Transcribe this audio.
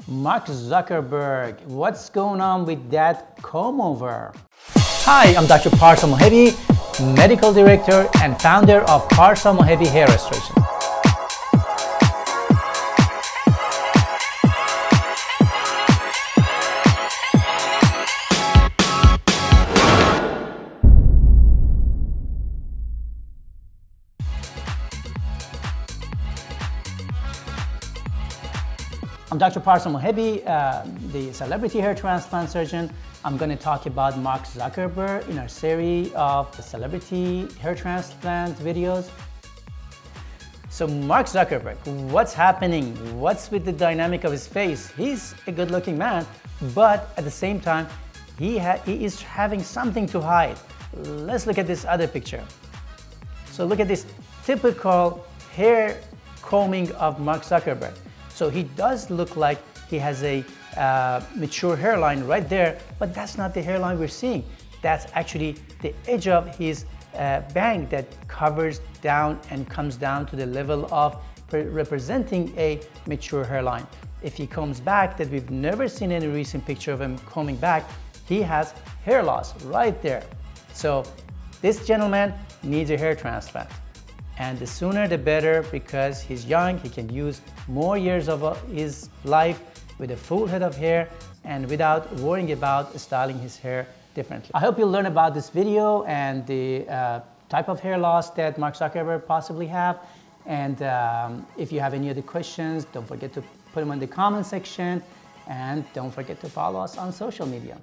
Mark Zuckerberg, what's going on with that comb-over? Hi, I'm Dr. Parsa Mohebi, Medical Director and founder of Parsa Mohebi Hair Restoration. I'm Dr. Parsa Mohebi, the Celebrity Hair Transplant Surgeon. I'm going to talk about Mark Zuckerberg in our series of Celebrity Hair Transplant videos. So Mark Zuckerberg, what's happening? What's with the dynamic of his face? He's a good-looking man, but at the same time, he is having something to hide. Let's look at this other picture. So look at this typical hair combing of Mark Zuckerberg. So he does look like he has a mature hairline right there, but that's not the hairline we're seeing. That's actually the edge of his bang that covers down and comes down to the level of representing a mature hairline. If he comes back, that we've never seen any recent picture of him combing back, he has hair loss right there. So this gentleman needs a hair transplant. And the sooner the better, because he's young, he can use more years of his life with a full head of hair and without worrying about styling his hair differently. I hope you'll learn about this video and the type of hair loss that Mark Zuckerberg possibly have. And if you have any other questions, don't forget to put them in the comment section, and don't forget to follow us on social media.